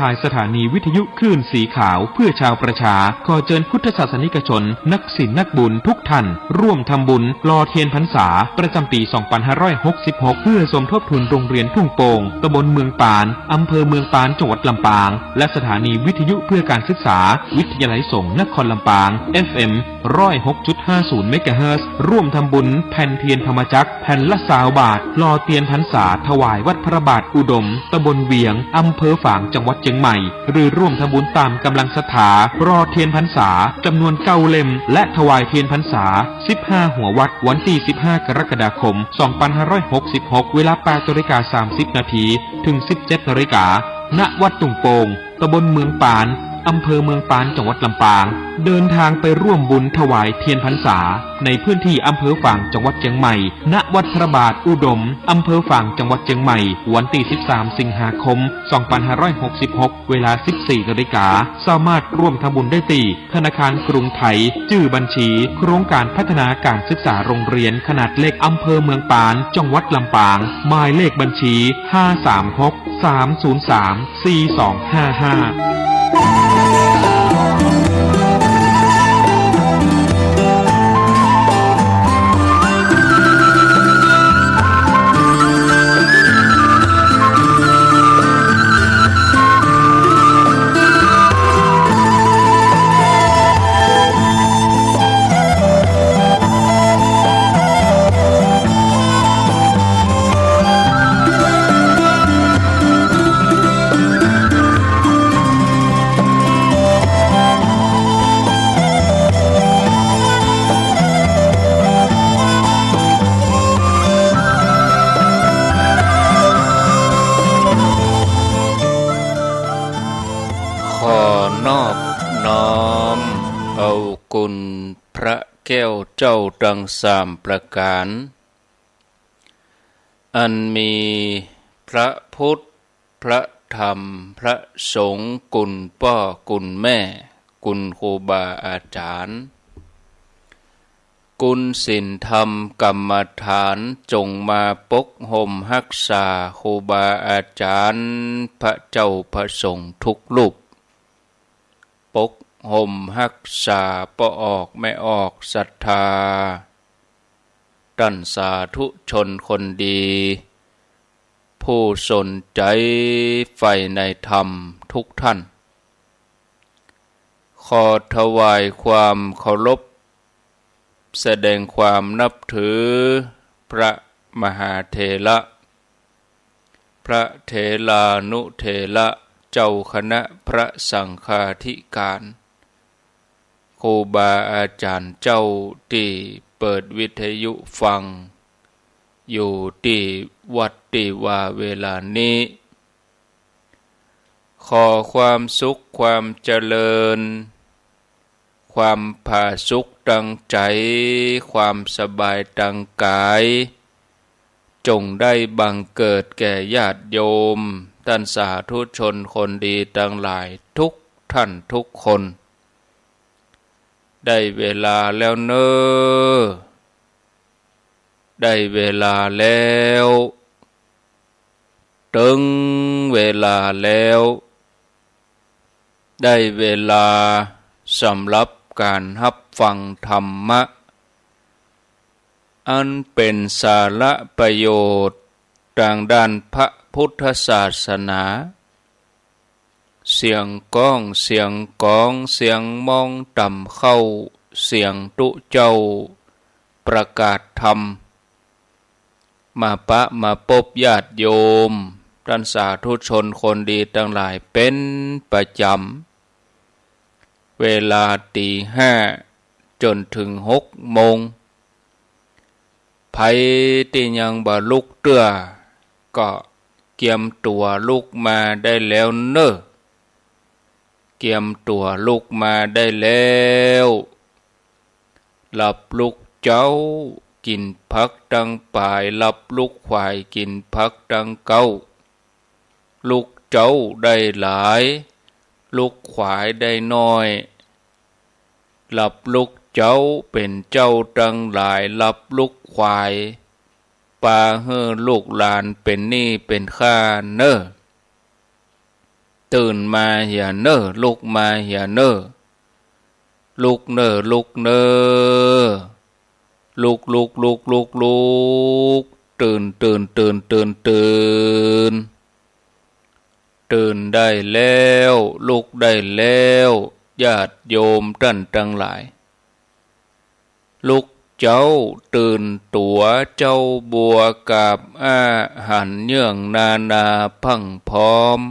ทายสถานีวิทยุคลื่นสีขาวเพื่อชาวประชาขอเชิญพุทธศาสนิกชนนักศิลป์นักบุญทุกท่านร่วมทำบุญลอเทียนพรรษาประจำปี 2566 เพื่อสมทบทุนโรงเรียนทุ่งโป่งตำบลเมืองปานอำเภอเมืองปานจังหวัดลำปางและสถานีวิทยุเพื่อการศึกษาวิทยาลัยสงฆ์นครลำปาง FM 106.50 เมกะเฮิรตซ์ร่วมทำบุญแผ่นเทียนธรรมจักรแผ่นละ20 บาทลอเทียนพรรษาถวายวัดพระบาทอุดมตำบลเวียงอำเภอฝางจังหวัดเชียงใหม่หรือร่วมทำบุญตามกำลังศรัทธารอเทียนพรรษาจำนวน9 เล่มและถวายเทียนพรรษา15 หัววัดวันที่15 กรกฎาคม 2566 เวลา 8:30 นาทีถึง 17 นาฬิกาณวัดตุ่งโป่งตำบลเมืองปานอำเภอเมืองปานจังหวัดลำปางเดินทางไปร่วมบุญถวายเทียนพรรษาในพื้นที่อำเภอฝางจังหวัดเชียงใหม่ณวัดพระบาทอุดมอำเภอฝางจังหวัดเชียงใหม่วันที่13 สิงหาคม 2566 เวลา 14 นาฬิกาสามารถร่วมทำบุญได้ที่ธนาคารกรุงไทยชื่อบัญชีโครงการพัฒนาการศึกษาโรงเรียนขนาดเล็กอำเภอเมืองปานจังหวัดลำปางหมายเลขบัญชี 536 303 4255นอบน้อมเอากุณพระแก้วเจ้าดัง3 ประการอันมีพระพุทธพระธรรมพระสงฆ์กุณพ่อกุณแม่กุณครูบาอาจารย์กุณศีลธรรมกรรมฐานจงมาปกห่มรักษาครูบาอาจารย์พระเจ้าพระสงฆ์ทุกรูปปกห่มรักษาบ่ออกไม่ออกศรัทธาท่านสาธุชนคนดีผู้สนใจใฝ่ในธรรมทุกท่านขอถวายความเคารพแสดงความนับถือพระมหาเถระพระเถรานุเถระเจ้าคณะพระสังฆาธิการครูบาอาจารย์เจ้าที่เปิดวิทยุฟังอยู่ที่วัดที่ว่าเวลานี้ขอความสุขความเจริญความผาสุกดังใจความสบายดังกายจงได้บังเกิดแก่ญาติโยมท่านสาธุชนคนดีทั้งหลายทุกท่านทุกคนได้เวลาแล้วเนอได้เวลาแล้วถึงเวลาแล้วได้เวลาสำหรับการรับฟังธรรมะอันเป็นสาระประโยชน์ทางด้านพระพุทธศาสนาเสียงก้องเสียงกองเสียงมองต่ำเข้าเสียงตุเจ้าประกาศธรรมมาปะมาพบญาติโยมท่านสาธุชนคนดีทั้งหลายเป็นประจำเวลาตี 5จนถึง6 โมงไผที่ยังบ่ลุกเตื้อก็เกียมตัวลุกมาได้แล้วเนอะเกียมตัวลุกมาได้แล้วหลับลุกเจ้ากินพักดังป่ายหลับลุกควายกินพักดังเก้าลุกเจ้าได้หลายลุกควายได้น้อยหลับลุกเจ้าเป็นเจ้าดังหลายหลับลุกควายปาเฮือลูกหลานเป็นหนี้เป็นข้าเนอ ต ตื่นมาอย่าเนอลุกมาอย่าเนอลุกเนอลุกเนอลุกลุกลุกลุกลุกตื่นตื่นตื่นตื่นตื่นตื่นได้แล้วลุกได้แล้วญาติโยมท่านทั้งหลายลุกเจ้าตื่นตัวเจ้าบัวกับอาหารเนื่องนานาพังพร้อม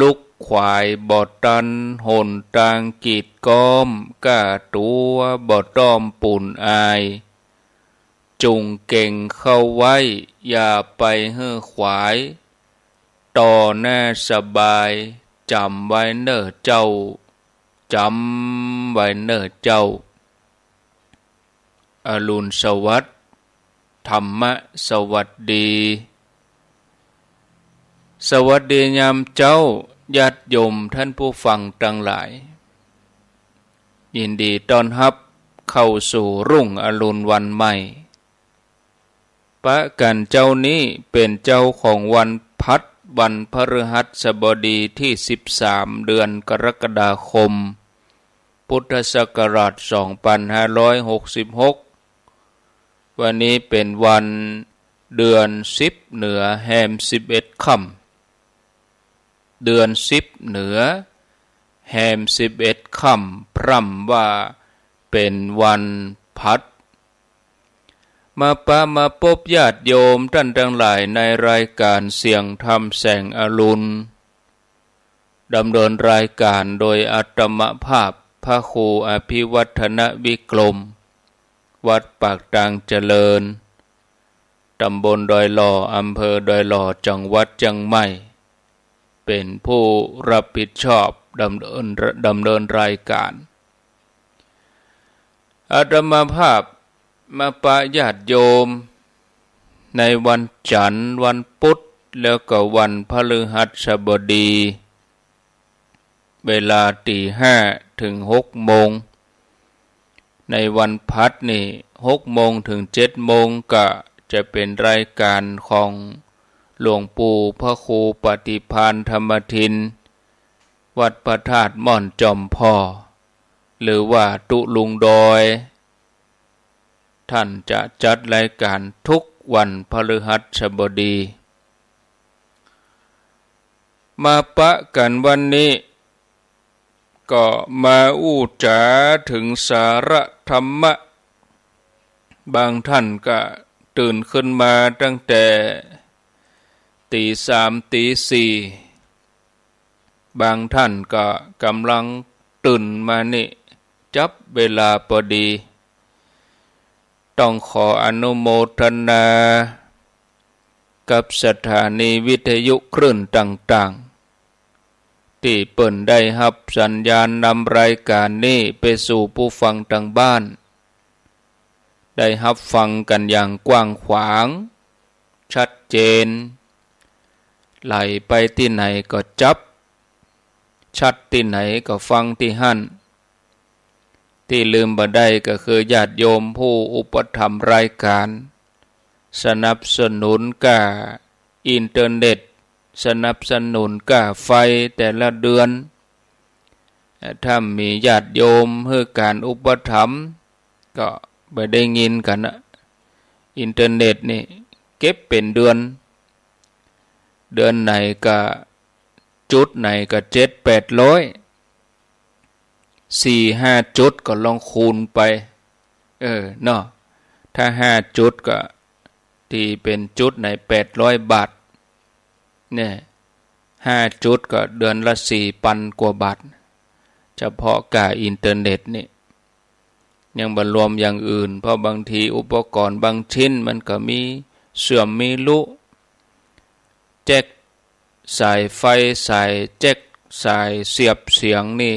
ลุกควายบ่ตันหนตางกีดก้อมก้าตัวบ่ต้อมปุ่นอายจุงเก่งเข้าไว้อย่าไปเฮ้อขวายต่อหน้าสบายจำไว้เน้อเจ้าจำไว้เน้อเจ้าอรุณสวัสดิ์ธรรมะสวัสดีสวัสดียามเจ้าญาติโยมท่านผู้ฟังทั้งหลายยินดีต้อนรับเข้าสู่รุ่งอรุณวันใหม่ปะกันเจ้านี้เป็นเจ้าของวันพัดวันพฤหัสบดีที่13เดือนกรกฎาคมพุทธศักราช2566วันนี้เป็นวันเดือน10เหนือแฮม11ค่ำเดือน10เหนือแฮม11ค่ำพร่ำว่าเป็นวันพัดมาพบญาติโยมท่านทั้งหลายในรายการเสียงธรรมแสงอรุณดำเนินรายการโดยอาตมภาพพระครูอภิวัฒนวิกรมวัดปากตางเจริญตำบลดอยหล่ออำเภอดอยหล่อจังหวัดเชียงใหม่เป็นผู้รับผิดชอบดำเนินรายการอาตมภาพมาปะญาติโยมในวันจันทร์วันพุธแล้วก็วันพฤหัสบดีเวลา5:00 ถึง 6:00 ในวันพัดนี่6:00 ถึง 7:00 ก็จะเป็นรายการของหลวงปู่พระครูปฏิภาณธรรมทินวัดพระธาตุม่อนจอมพ่อหรือว่าตุลุงดอยท่านจะจัดรายการทุกวันพฤหัสบดีมาปะกันวันนี้ก็มาอู้จาถึงสาระธรรมะบางท่านก็ตื่นขึ้นมาตั้งแต่3:00 4:00บางท่านก็กำลังตื่นมานี่จับเวลาพอดีต้องขออนุโมทนากับสถานีวิทยุคลื่นต่างๆที่เปิ่นได้รับสัญญาณนำรายการนี้ไปสู่ผู้ฟังทางบ้านได้รับฟังกันอย่างกว้างขวางชัดเจนไหลไปที่ไหนก็จับชัดที่ไหนก็ฟังที่หั่นที่ลืมบ่ได้ก็คือญาติโยมผู้อุปถัมภ์รายการสนับสนุนก่าอินเทอร์เน็ตสนับสนุนก่าไฟแต่ละเดือนถ้ามีญาติโยมให้การอุปถัมภ์ก็ไม่ได้ยินกันนะอินเทอร์เน็ตนี่เก็บเป็นเดือนไหนก็จุดไหนก็700-800 4-5 จุดก็ลองคูณไปเนาะถ้า5 จุดก็ที่เป็นจุดไหน800 บาทเนี่ย5 จุดก็เดือนละ4,000 กว่าบาทเฉพาะกาอินเทอร์เน็ตนี่ยังบ่รวมอย่างอื่นเพราะบางทีอุปกรณ์บางชิ้นมันก็มีเสื่อมมีลุแจ็คสายไฟสายแจ็คสายเสียบเสียงนี่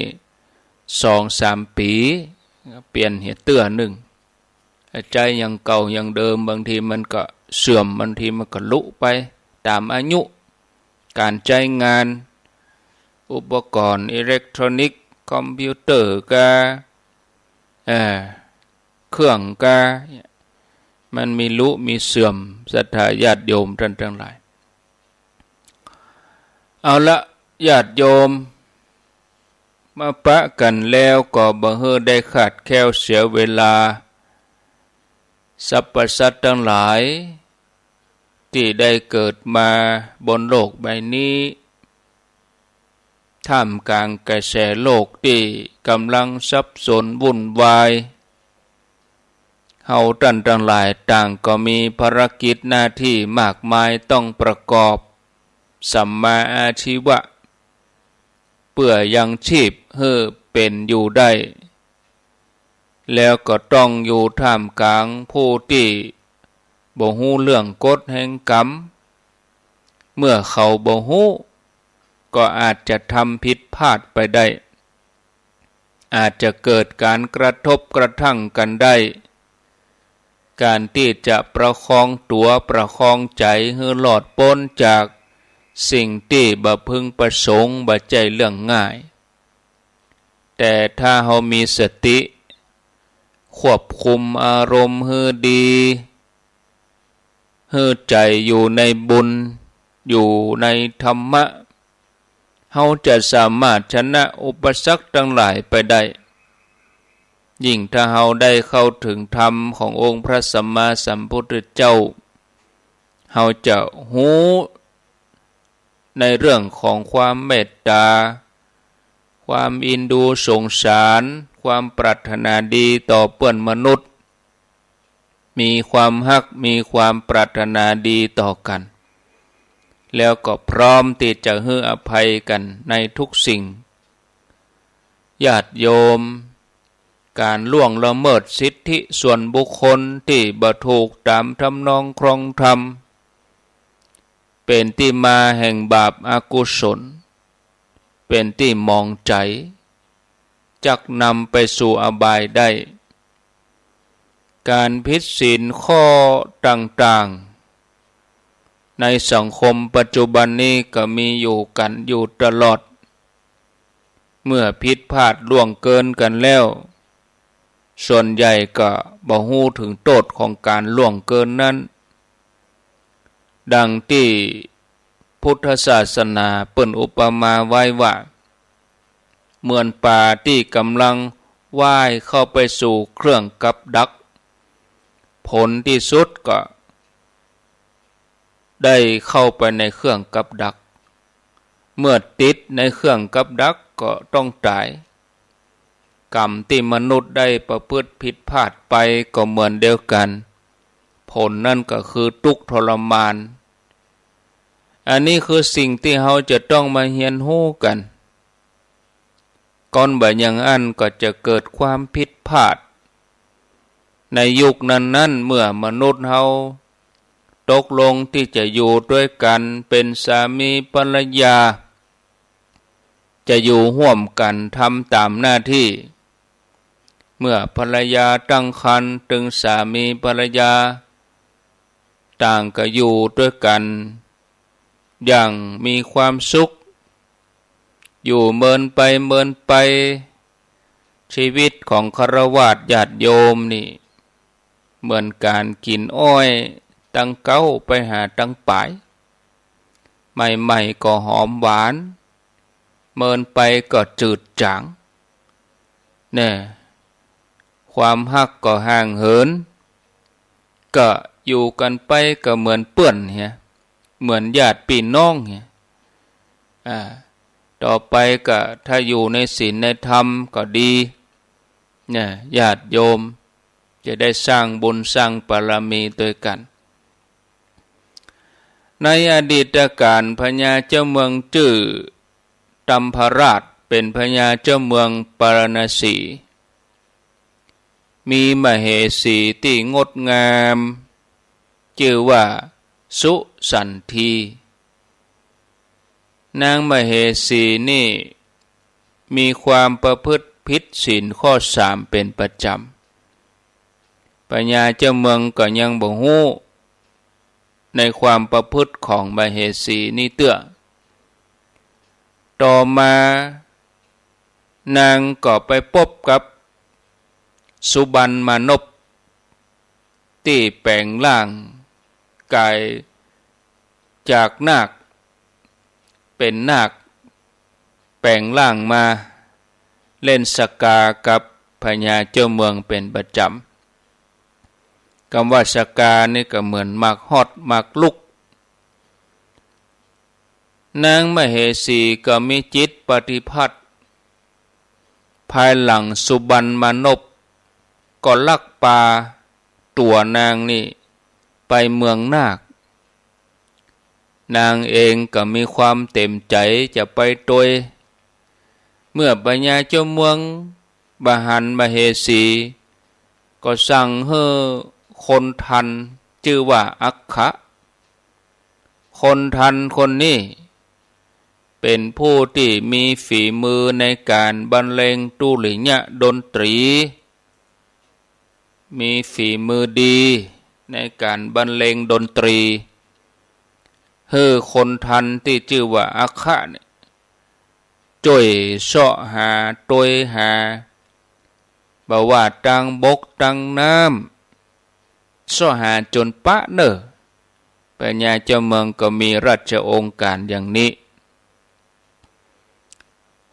2-3 ปีเปลี่ยนเหียเตื้อหนึ่งใจยังเก่ายังเดิมบางทีมันก็เสื่อมบางทีมันก็ลุไปตามอายุการใช้งานอุปกรณ์อิเล็กทรอนิกส์คอมพิวเตอร์ก็เครื่องก็มันมีลุมีเสื่อมศรัทธาญาติโยมท่านทั้งหลายเอาละ ญาติโยมมาปะกันแล้วก็บ่เฮอได้ขาดแคลวเสียเวลาสรรพสัตว์ทั้งหลายที่ได้เกิดมาบนโลกใบนี้ท่ามกลางกระแสโลกที่กำลังสับสนวุ่นวายเฮาท่านทั้งหลายต่างก็มีภารกิจหน้าที่มากมายต้องประกอบสัมมาอาชีวะเพื่อยังชีพให้เป็นอยู่ได้แล้วก็ต้องอยู่ท่ามกลางผู้ที่บ่ฮู้เรื่องกฎแห่งกรรมเมื่อเขาบ่ฮู้ก็อาจจะทำผิดพลาดไปได้อาจจะเกิดการกระทบกระทั่งกันได้การที่จะประคองตัวประคองใจให้หลอดพ้นจากสิ่งที่บ่พึงประสงค์บ่ใจเรื่องง่ายแต่ถ้าเฮามีสติควบคุมอารมณ์ให้ดีให้ใจอยู่ในบุญอยู่ในธรรมะเฮาจะสามารถชนะอุปสรรคทั้งหลายไปได้ยิ่งถ้าเฮาได้เข้าถึงธรรมขององค์พระสัมมาสัมพุทธเจ้าเฮาจะหูในเรื่องของความเมตตาความอินดูสงสารความปรารถนาดีต่อเพื่อนมนุษย์มีความฮักมีความปรารถนาดีต่อกันแล้วก็พร้อมที่จะให้อภัยกันในทุกสิ่งญาติโยมการล่วงละเมิดสิทธิส่วนบุคคลที่บ่ถูกตามทำนองครองธรรมเป็นที่มาแห่งบาปอกุศลเป็นที่มองใจจักนำไปสู่อบายได้การผิดศีลข้อต่างๆในสังคมปัจจุบันนี้ก็มีอยู่กันอยู่ตลอดเมื่อผิดพลาดล่วงเกินกันแล้วส่วนใหญ่ก็บ่ฮู้ถึงโทษของการล่วงเกินนั้นดังที่พุทธศาสนาเปิ้นอุปมาไว้ว่าเหมือนปลาที่กำลังว่ายเข้าไปสู่เครื่องกับดักผลที่สุดก็ได้เข้าไปในเครื่องกับดักเมื่อติดในเครื่องกับดักก็ต้องตายกรรมที่มนุษย์ได้ประพฤติผิดพลาดไปก็เหมือนเดียวกันผลนั่นก็คือทุกข์ทรมานอันนี้คือสิ่งที่เราจะต้องมาเรียนรู้กันก่อนบ่อย่างอันก็จะเกิดความผิดพลาดในยุคนั้นเมื่อมนุษย์เราตกลงที่จะอยู่ด้วยกันเป็นสามีภรรยาจะอยู่ร่วมกันทำตามหน้าที่เมื่อภรรยาตั้งครรภ์ถึงสามีภรรยาต่างก็อยู่ด้วยกันอย่างมีความสุขอยู่เมินไปชีวิตของฆราวาสญาติโยมนี่เหมือนการกินอ้อยตั้งเก้าไปหาตั้งปลายใหม่ๆก็หอมหวานเมินไปก็จืดจางเนี่ยความฮักก็ห่างเหินก็อยู่กันไปก็เหมือนเพื่อนเฮียเหมือนญาติพี่น้องเฮียต่อไปก็ถ้าอยู่ในศีลในธรรมก็ดีเนี่ยญาติโยมจะได้สร้างบุญสร้างบารมีด้วยกันในอดีตการพญาเจ้าเมืองชื่อตัมพราชเป็นพญาเจ้าเมืองปารณสีมีมเหสีที่งดงามชื่อว่าสุสันธีนางมเหสีนี่มีความประพฤติผิดศีลข้อ3เป็นประจำพญาเจ้าเมืองก็ยังบ่ฮู้ในความประพฤติของมเหสีนี่เตื้อต่อมานางก็ไปพบกับสุบรรณมานพที่แปลงร่างกายจากนาคเป็นนาค ลงร่างมาเล่นสกากับพญาเจ้าเมืองเป็นประจำคำว่าสกานี่ก็เหมือนหมากฮอดหมากลุกนางมเหสีก็มีจิตปฏิพัติภายหลังสุบรรณมานพก็ลักพาตัวนางนี่ไปเมืองนาค นางเองก็มีความเต็มใจจะไปโดยเมื่อปัญญาเจ้าเมืองบาหันมเหสีก็สั่งให้คนทันชื่อว่าอัคคะคนทันคนนี้เป็นผู้ที่มีฝีมือในการบรรเลงตุลิญะดนตรีมีฝีมือดีในการบรรเลงดนตรีคนทันที่ชื่อว่าอัคคะเนี่ยจ่วยเสาะหาตวยหาบ่ว่าตังบกตังน้ำเสาะหาจนปะเนอปัญญาเจ้าเมืองก็มีราชองค์การอย่างนี้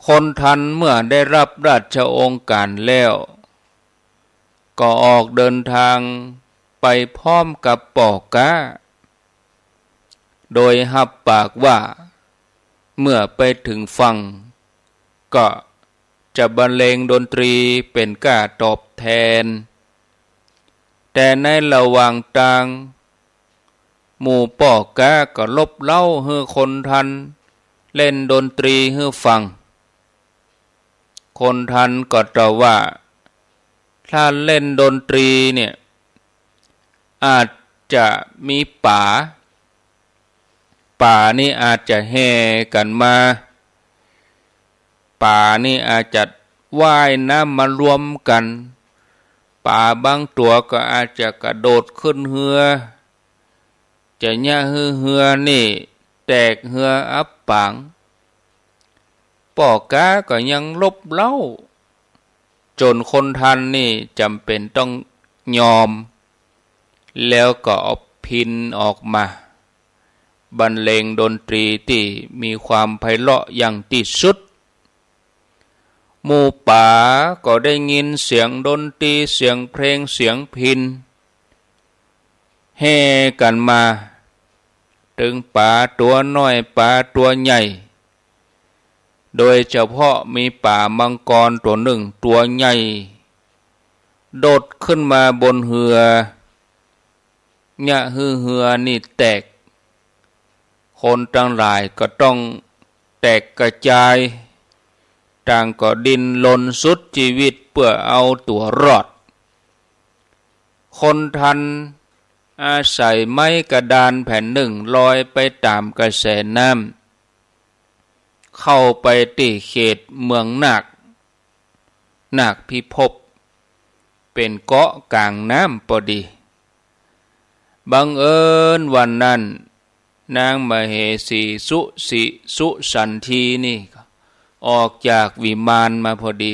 คนทันเมื่อได้รับราชองค์การแล้วก็ออกเดินทางไปพร้อมกับปอกาโดยหับปากว่าเมื่อไปถึงฝั่งก็จะบรรเลงดนตรีเป็นการตอบแทนแต่ในระหว่างทางหมู่ปอกาก็ลบเล่าให้คนทันเล่นดนตรีให้ฟังคนทันก็ตอบว่าถ้าเล่นดนตรีเนี่ยอาจจะมีป่านี่อาจจะแห่กันมาป่านี่อาจจะว่ายน้ำมารวมกันป่าบางตัวก็อาจจะกระโดดขึ้นเรือจะย่าเรือนี่แตกเรืออับปางปอกาก็ยังลบเล่าจนคนทันนี่จำเป็นต้องยอมแล้วก็เอาพิณออกมาบรรเลงดนตรีที่มีความไพเราะอย่างที่สุดหมู่ป่าก็ได้ยินเสียงดนตรีเสียงเพลงเสียงพิณแห่กันมาถึงป่าตัวน้อยป่าตัวใหญ่โดยเฉพาะมีป่ามังกรตัวหนึ่งตัวใหญ่โดดขึ้นมาบนเหือเนี่ยเหือนี่แตกคนทั้งหลายก็ต้องแตกกระจายต่างก็ดิ้นรนสุดชีวิตเพื่อเอาตัวรอดคนทันอาศัยไม้กระดานแผ่นหนึ่งลอยไปตามกระแสน้ำเข้าไปที่เขตเมืองนาคพิภพเป็นเกาะกลางน้ำพอดีบังเอิญวันนั้นนางมเหสีสุสันทีนี่ออกจากวิมานมาพอดี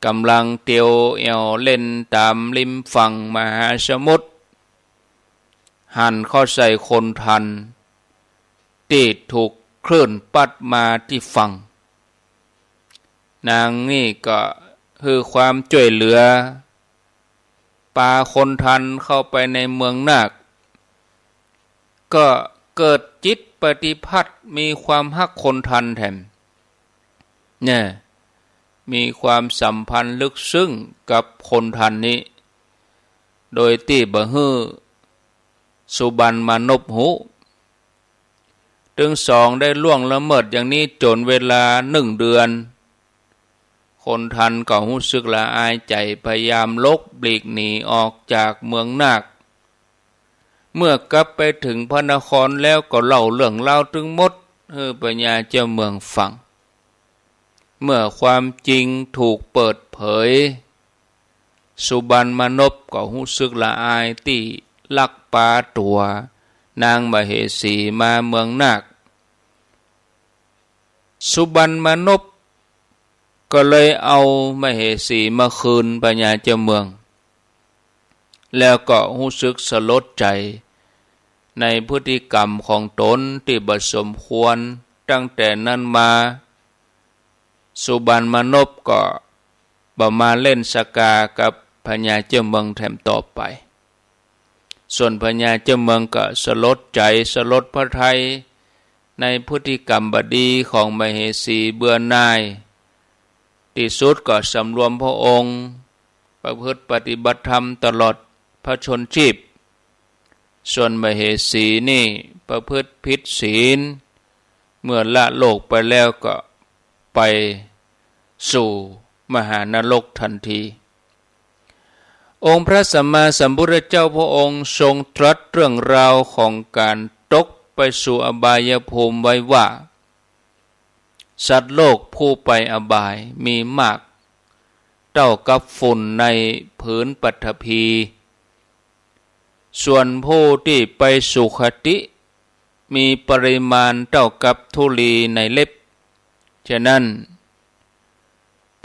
กำลังเตียวเอวเล่นตามริมฝั่งมหาสมุทรหันเข้าใส่คนทันที่ถูกคลื่นปัดมาที่ฝั่งนางนี่ก็คือความช่วยเหลือพาคนทันเข้าไปในเมืองนาคก็เกิดจิตปฏิพัทธ์มีความฮักคนทันแถมเนี่ยมีความสัมพันธ์ลึกซึ้งกับคนทันนี้โดยที่บ่ฮื้อสุบรรณมานพหูถึงสองได้ล่วงละเมิดอย่างนี้จนเวลา1 เดือนคนทันก็รู้สึกละอายใจพยายามลบปลีกหนีออกจากเมืองนาคเมื่อกลับไปถึงพระนครแล้วก็เล่าเรื่องเล่าถึงหมดให้ปัญญาเจ้าเมืองฟังเมื่อความจริงถูกเปิดเผยสุบรรณมานพก็รู้สึกละอายที่ลักพาตัวนางมเหสีมาเมืองนาคสุบรรณมานพก็เลยเอามเหสีมาคืนปัญญาเจ้าเมืองแล้วก็รู้สึกสลดใจในพฤติกรรมของตนที่บ่สมควรตั้งแต่นั้นมา สุบรรณมนพก็บ่มาเล่นสกากับพญาเจ้าเมืองแถมต่อไปส่วนพญาเจ้าเมืองก็สลดใจสลดพระทัยในพฤติกรรมบดีของมเหสีเบื่อหน่ายที่สุดก็สำรวมพระองค์ประพฤติปฏิบัติธรรมตลอดพระชนชีพส่วนมเหสีนี่ประพฤติผิดศีลเมื่อละโลกไปแล้วก็ไปสู่มหานรกทันทีองค์พระสัมมาสัมพุทธเจ้าพระองค์ทรงตรัสเรื่องราวของการตกไปสู่อบายภูมิไว้ว่าสัตว์โลกผู้ไปอบายมีมากเท่ากับฝุ่นในผืนปฐพีส่วนผู้ที่ไปสุคติมีปริมาณเท่ากับธุลีในเล็บฉะนั้น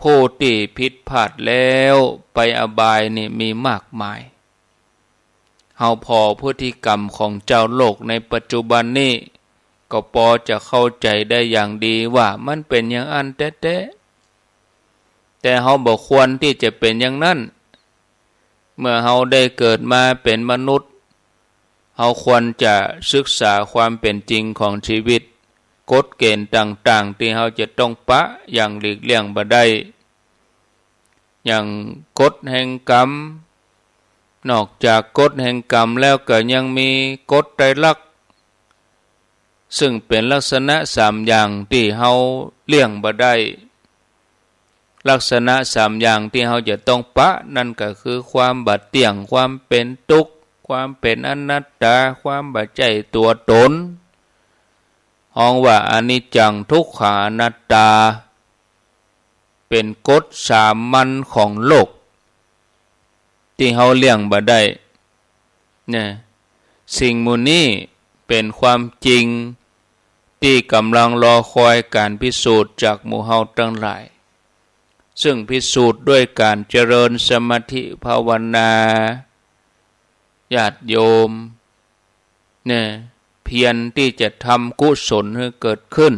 ผู้ที่ผิดพลาดแล้วไปอบายนี่มีมากมายเฮาพอพฤติกรรมของเจ้าโลกในปัจจุบันนี้ก็พอจะเข้าใจได้อย่างดีว่ามันเป็นอย่างอันแท้ๆแต่เฮาบ่ควรที่จะเป็นอย่างนั้นเมื่อเฮาได้เกิดมาเป็นมนุษย์เฮาควรจะศึกษาความเป็นจริงของชีวิตกฎเกณฑ์ต่างๆที่เฮาจะต้องปะอย่างหลีกเลี่ยงบ่ได้อย่างกฎแห่งกรรมนอกจากกฎแห่งกรรมแล้วก็ยังมีกฎไตรลักษณ์ซึ่งเป็นลักษณะ3อย่างที่เฮาเลี่ยงบ่ได้ลักษณะ3อย่างที่เฮาจะต้องปะนั่นก็คือความบาดเตี่ยงความเป็นทุกข์ความเป็นอนัตตาความบ่ใจตัวตนห้องว่าอนิจจังทุกขังอนัตตาเป็นกฎสามัญของโลกที่เฮาเลี่ยงบ่ได้เนี่ยสิ่งมูนี้เป็นความจริงที่กำลังรอคอยการพิสูจน์จากหมู่เฮาทั้งหลายซึ่งพิสูจน์ด้วยการเจริญสมาธิภาวนาญาติโยมเนี่ยเพียรที่จะทำกุศลให้เกิดขึ้น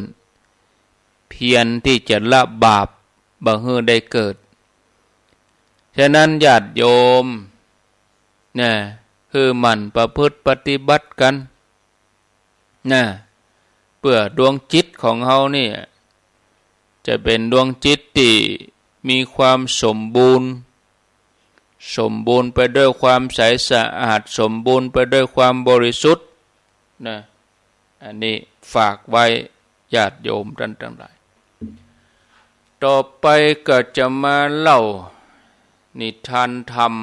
เพียรที่จะละบาปบ่ให้ได้เกิดฉะนั้นญาติโยมเนี่ยคือหมั่นประพฤติปฏิบัติกันนะเพื่อดวงจิตของเฮานี่จะเป็นดวงจิตที่มีความสมบูรณ์ไปด้วยความใสสะอาดสมบูรณ์ไปด้วยความบริสุทธิ์นะอันนี้ฝากไว้ญาติโยมท่านทั้งหลายต่อไปก็จะมาเล่านิทานธรรม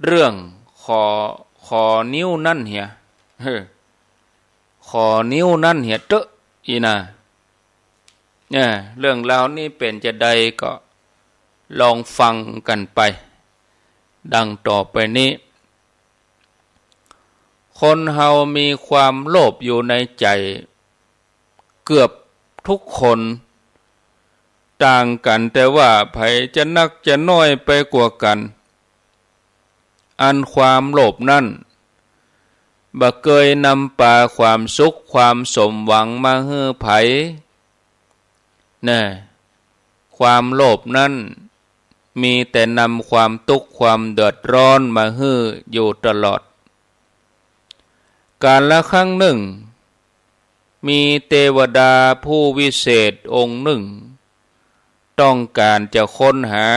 เรื่องขอนิ้วนั่นเหียขอนิ้วนั่นเหียเตอะอีน่ะเนี่ยเรื่องราวนี้เป็นจะใดก็ลองฟังกันไปดังต่อไปนี้คนเฮามีความโลภอยู่ในใจเกือบทุกคนต่างกันแต่ว่าไผจะนักจะน้อยไปกว่ากันอันความโลภนั้นบ่เคยนำพาความสุขความสมหวังมาให้ไผความโลภนั้นมีแต่นำความทุกข์ความเดือดร้อนมาให้อยู่ตลอดกาลละครั้งหนึ่งมีเทวดาผู้วิเศษองค์หนึ่งต้องการจะค้นหา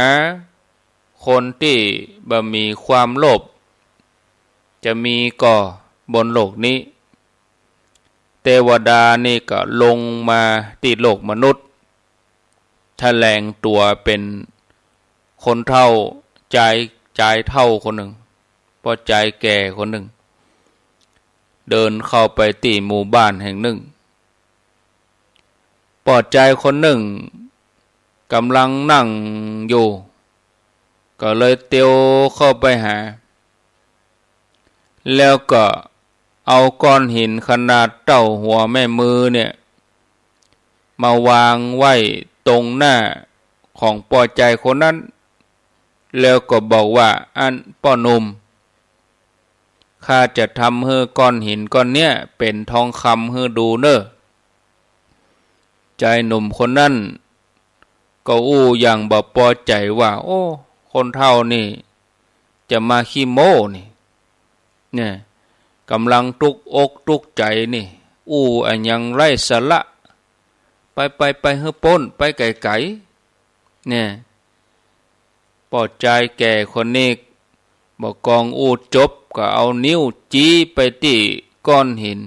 คนที่บ่มีความโลภจะมีก็บนโลกนี้เทวดานี่ก็ลงมาที่โลกมนุษย์แถลงตัวเป็นคนเฒ่าใจเฒ่าคนหนึ่งพอใจแก่คนหนึ่งเดินเข้าไปที่หมู่บ้านแห่งหนึ่งปอดใจคนหนึ่งกำลังนั่งอยู่ก็เลยเตียวเข้าไปหาแล้วก็เอาก้อนหินขนาดเท่าหัวแม่มือเนี่ยมาวางไว้ตรงหน้าของปอดใจคนนั้นแล้วก็บอกว่าอันป้อหนุ่มข้าจะทำให้ก้อนหินก้อนเนี้ยเป็นทองคำให้ดูเนอะ ชายหนุ่มคนนั้นก็อู้อย่างบ่พอใจว่าโอ้คนเฒ่านี่จะมาขี้โม้นี่เนี่ยกำลังตุกอกตุกใจนี่อู้อันยังไร้สาระไปเฮือป้นไปไกลๆเนี่ยปอดใจแก่คนนี้บอกกองอู้จบก็เอานิ้วจี้ไปที่ก้อนหิน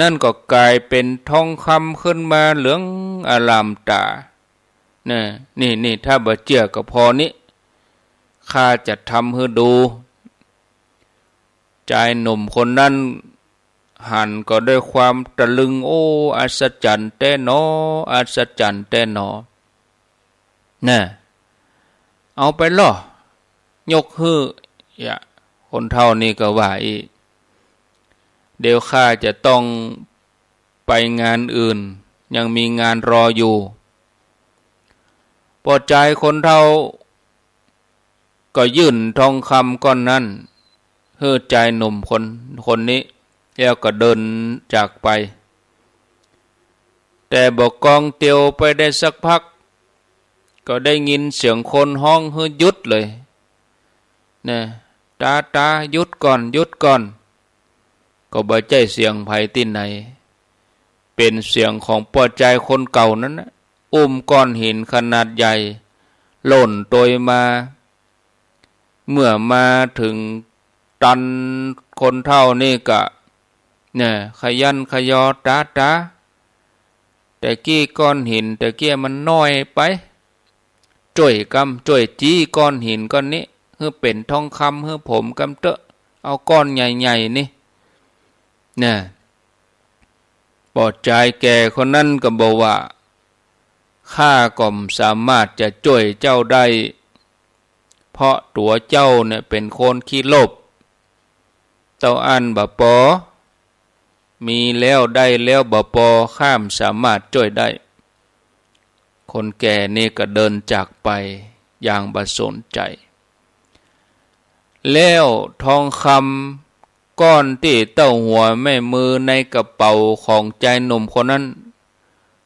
นั่นก็กลายเป็นทองคำขึ้นมาเหลืองอลามตาเนี่ยนี่ถ้าบ่เชื่อก็พอนี้ข้าจะทำให้ดูชายหนุ่มคนนั้นหันก็ด้วยความตะลึงโอ้อัศจรรย์แต่หนออัศจรรย์แต่หนอน่ะเอาไปล่อยกฮื้อคนเฒ่านี่ก็ว่าอีกเดี๋ยวข้าจะต้องไปงานอื่นยังมีงานรออยู่พอใจคนเฒ่าก็ยื่นทองคำก้อนนั้นให้ใจหนุ่มคนนี้แล้วก็เดินจากไปแต่บอกกองเตียวไปได้สักพักก็ได้ยินเสียงคนห้องให้หยุดเลยนะตาหยุดก่อนก็บ่ใช่เสียงไผที่ไหนเป็นเสียงของปอใจคนเก่านั้นนะอุ้มก้อนหินขนาดใหญ่หล่นโตยมาเมื่อมาถึงตันคนเฒ่านี่ก็เนี่ยขยันขยอตาแต่กี้ก้อนหินแต่กี้มันน้อยไปจ่วยจี้ก้อนหินก้อนนี้เพื่อเป็นทองคำเพื่อผมกำเตอะเอาก้อนใหญ่ๆนี่เนี่ยปอดใจแก่คนนั้นก็บอกว่าข้าก็สามารถจะช่วยเจ้าได้เพราะตัวเจ้าเนี่ยเป็นคนขี้โลภเต้าอันบ่ปอมีแล้วได้แล้วบ่ปอข้ามสามารถช่วยได้คนแก่นี่ก็เดินจากไปอย่างบ่สนใจแล้วทองคำก้อนที่เต้าหัวแม่มือในกระเป๋าของใจหนุ่มคนนั้น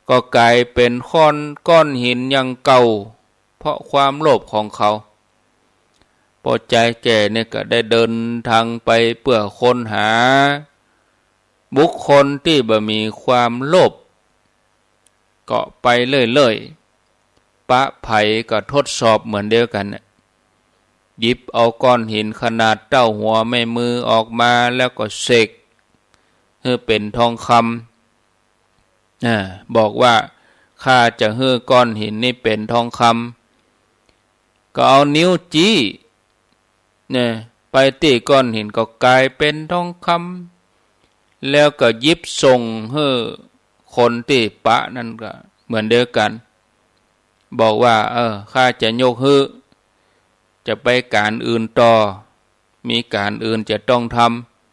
ก็กลายเป็นก้อนหินยังเก่าเพราะความโลภของเขาพอใจแก่เนี่ยก็ได้เดินทางไปเพื่อค้นหาบุคคลที่บ่มีความโลภก็ไปเรื่อยๆปะไผก็ทดสอบเหมือนเดียวกันหยิบเอาก้อนหินขนาดเต้าหัวแม่มือออกมาแล้วก็เสกให้เป็นทองคำบอกว่าข้าจะให้ก้อนหินนี่เป็นทองคำก็เอานิ้วจี้เนี่ยไปตีก้อนหินก็กลายเป็นทองคำแล้วก็ยิบส่งให้คนที่ปะนั่นก็เหมือนเดียวกันบอกว่าข้าจะยกให้จะไปการอื่นต่อมีการอื่นจะต้องท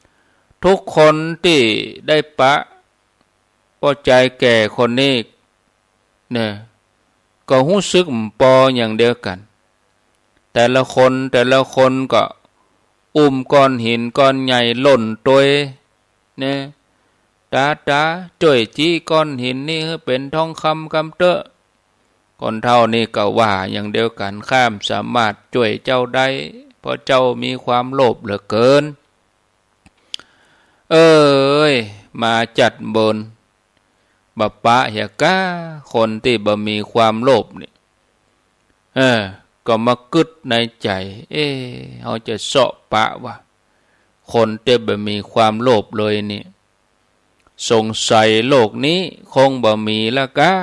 ำทุกคนที่ได้ปะพอใจแก่คนนี้เนี่ยก็รู้สึกปออย่างเดียวกันแต่ละคนก็อุ้มก้อนหินก้อนใหญ่หล่นตัวเนี่ยตาจ่วยจี้ก้อนหินนี่เป็นทองคำกำเตอะคนเฒ่านี่ก็ว่าอย่างเดียวกันข้ามสามารถช่วยเจ้าได้เพราะเจ้ามีความโลภเหลือเกินมาจัดบนบัปปะเหียก้าคนที่บ่มีความโลภนี่ก็มากึดในใจเขาจะเสาะปะว่าคนที่บ่มีความโลภเลยนี่สงสัยโลกนี้คงบ่มีละก้า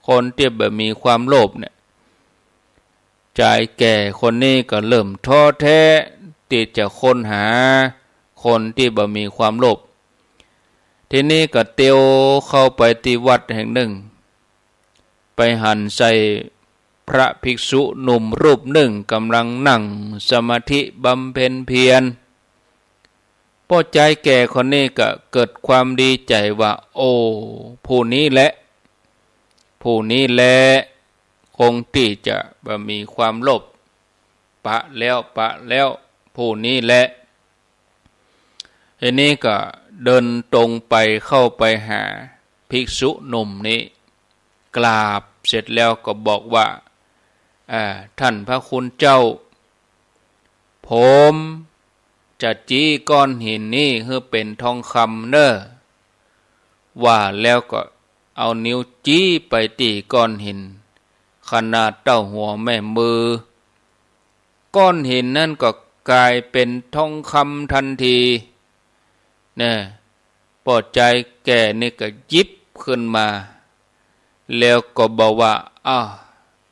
คนที่บ่มีความโลภเนี่ยใจแก่คนนี้ก็เริ่มท้อแท้ที่จะค้นหาคนที่บ่มีความโลภทีนี้ก็เตียวเข้าไปที่วัดแห่งหนึ่งไปหันใส่พระภิกษุหนุ่มรูปหนึ่งกำลังนั่งสมาธิบำเพ็ญเพียรพอใจแก่คนนี้ก็เกิดความดีใจว่าโอ้ผู้นี้แหละคงที่จะบ่มีความโลภปะแล้วผู้นี้แหละทีนี้ก็เดินตรงไปเข้าไปหา ภิกษุหนุ่มนี้กราบเสร็จแล้วก็บอกว่าท่านพระคุณเจ้าผมจะจี้ก้อนหินนี้เพื่อเป็นทองคำเน้อว่าแล้วก็เอานิ้วจี้ไปตีก้อนหินขนาดเต้าหัวแม่มือก้อนหินนั่นก็กลายเป็นทองคำทันทีเนี่ยพอใจแก่นี่ก็ยิบขึ้นมาแล้วก็บอกว่า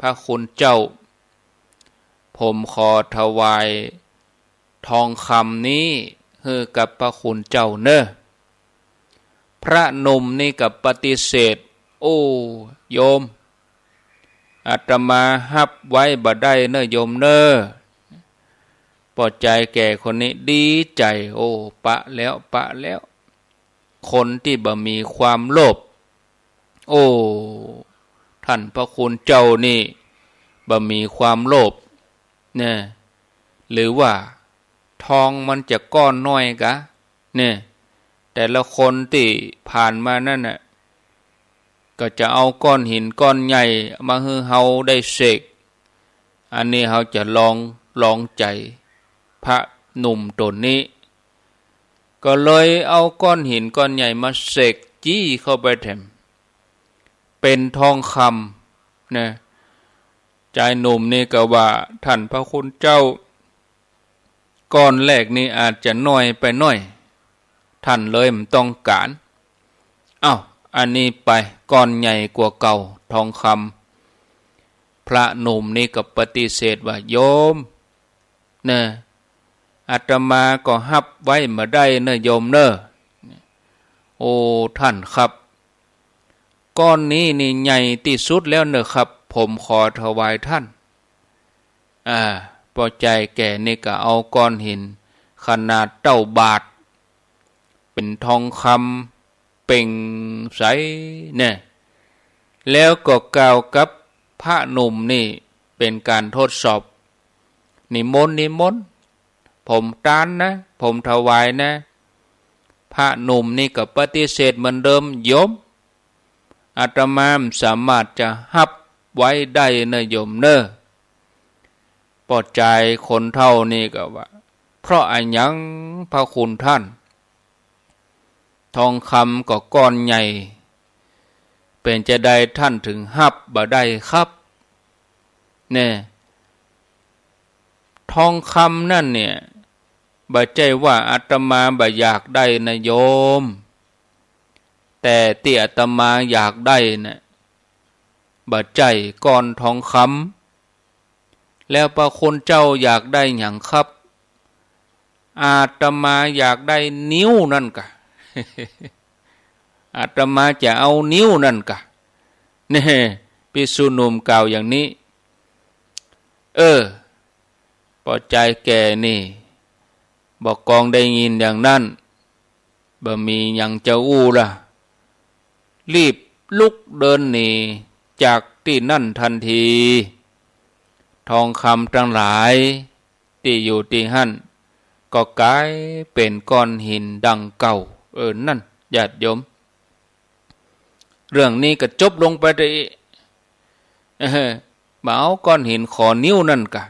พระคุณเจ้าผมขอถวายทองคำนี้ให้กับพระคุณเจ้าเนอะพระหนุ่มนี่กับปฏิเสธโอ้โยมอาตมาฮับไว้บ่ได้เนอะโยมเนอะพอใจแก่คนนี้ดีใจโอ้ปะแล้วคนที่บ่มีความโลภโอ้ท่านพระคุณเจ้านี่บ่มีความโลภเนี่ยหรือว่าทองมันจะก้อนน้อยกะเนี่ยแต่ละคนที่ผ่านมานั่นน่ะก็จะเอาก้อนหินก้อนใหญ่มาให้เฮาได้เสกอันนี้เฮาจะลองใจพระหนุ่มตนนี้ก็เลยเอาก้อนหินก้อนใหญ่มาเสกจี้เข้าไปแถมเป็นทองคำนะใจหนุ่มนี่ก็ว่าท่านพระคุณเจ้าก้อนแรกนี่อาจจะน้อยไปหน่อยท่านเลยไม่ต้องการอันนี้ไปก้อนใหญ่กว่าเก่าทองคำพระหนุ่มนี่ก็ปฏิเสธว่าโยมเนี่ยอาตมาก็ฮับไว้มาได้เนอะโยมเนอะโอ้ท่านครับก้อนนี้นี่ใหญ่ที่สุดแล้วเนอะครับผมขอถวายท่านพอใจแก่นี่ก็เอาก้อนหินขนาดเต้าบาทเป็นทองคำเป่งใสเนี่ยแล้วก็กล่าวกับพระหนุ่มนี่เป็นการทดสอบนิมนต์ผมตานนะผมถวายนะพระหนุ่มนี่ก็ปฏิเสธเหมือนเดิมโยมอาตมาสามารถจะฮับไว้ได้นะโยมเนอะปอดใจคนเท่านี่ก็ว่าเพราะอันยังพระคุณท่านทองคำก็ก้อนใหญ่เป็นจะได้ท่านถึงฮับบ่ได้ครับเนี่ยทองคำนั่นเนี่ยบ่ใจว่าอาตมาบ่อยากได้นะโยมแต่ที่อาตมาอยากได้นะบ่ใจก้อนทองคำแล้วพระคุณเจ้าอยากได้อย่างครับอาตมาอยากได้นิ้วนั่นกะ อาตมาจะเอานิ้วนั่นกะเนี่ยภิกษุหนุ่มกล่าวอย่างนี้พอใจแก่นี่บอกกองได้ยินอย่างนั้นบ่มีอย่างจะอู้ล่ะรีบลุกเดินหนีจากที่นั่นทันทีทองคำทั้งหลายที่อยู่ที่หั่นก็กลายเป็นก้อนหินดังเก่านั่นญาติโยมเรื่องนี้ก็จบลงไปได้มาเอาก้อนหินขอนิ้วนั่นกะ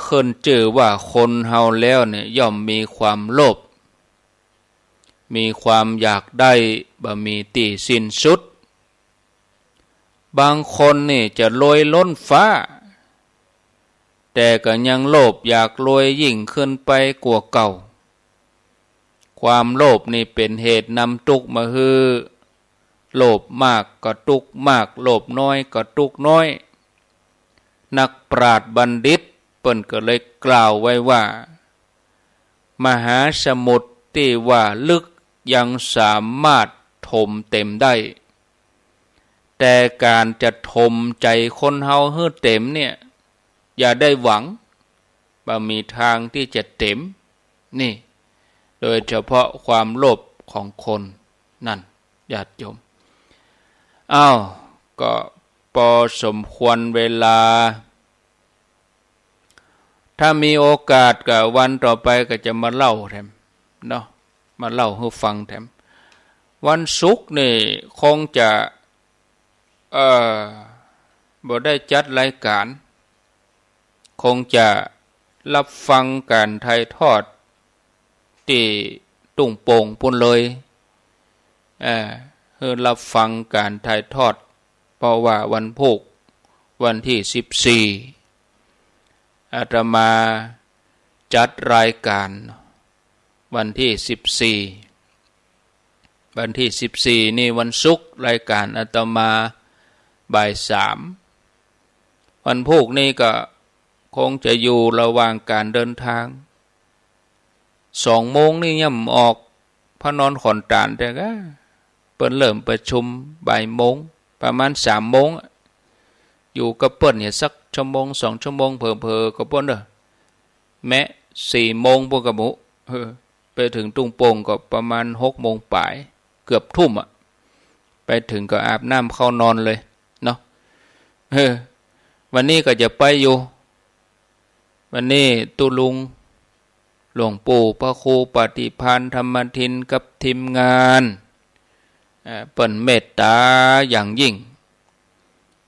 คนเจอว่าคนเฮาแล้วเนี่ยย่อมมีความโลภมีความอยากได้บ่มีที่สิ้นสุดบางคนนี่จะรวยล้นฟ้าแต่ก็ยังโลภอยากรวยยิ่งขึ้นไปกว่าเก่าความโลภนี่เป็นเหตุนำทุกข์มาฮือโลภมากก็ทุกข์มากโลภน้อยก็ทุกข์น้อยนักปราชญ์บัณฑิตเปิ้นก็เลยกล่าวไว้ว่ามหาสมุทรที่ว่าลึกยังสามารถถมเต็มได้แต่การจะถมใจคนเฮาให้เต็มเนี่ยอย่าได้หวังว่ามีทางที่จะเต็มนี่โดยเฉพาะความโลภของคนนั่นญาติโยมก็พอสมควรเวลาถ้ามีโอกาสกับวันต่อไปก็จะมาเล่าแถมเนาะมาเล่าให้ฟังแถม วันศุกร์นี่คงจะบ่ได้จัดรายการ คงจะรับฟังการถ่ายทอดที่ตุ่งโป่งปุ่นเลยรับฟังการถ่ายทอดเพราะว่าวันพุธวันที่14อาตมาจัดรายการวันที่14นี่วันศุกร์รายการอาตมาบ่าย3วันพุธนี่ก็คงจะอยู่ระหว่างการเดินทาง2 โมงนี่ย่ำออกพระนอนขอนตาลแต่ก็เปิ้นเริ่มประชุมบ่ายโมงประมาณ3 โมงอยู่กับเปิ้นเนี่ยสัก1 ชั่วโมง 2 ชั่วโมงเผลอๆก็เปิ้นแม้4 โมงพวกกะหมูไปถึงตุ้งโป่งก็ประมาณ6 โมงปลายเกือบทุ่มไปถึงก็อาบน้ำเข้านอนเลยเนาะวันนี้ก็จะไปอยู่วันนี้ตุลุงหลวงปู่พระครูปฏิภาณธรรมทินกับทีมงานเปิ้นเมตตาอย่างยิ่ง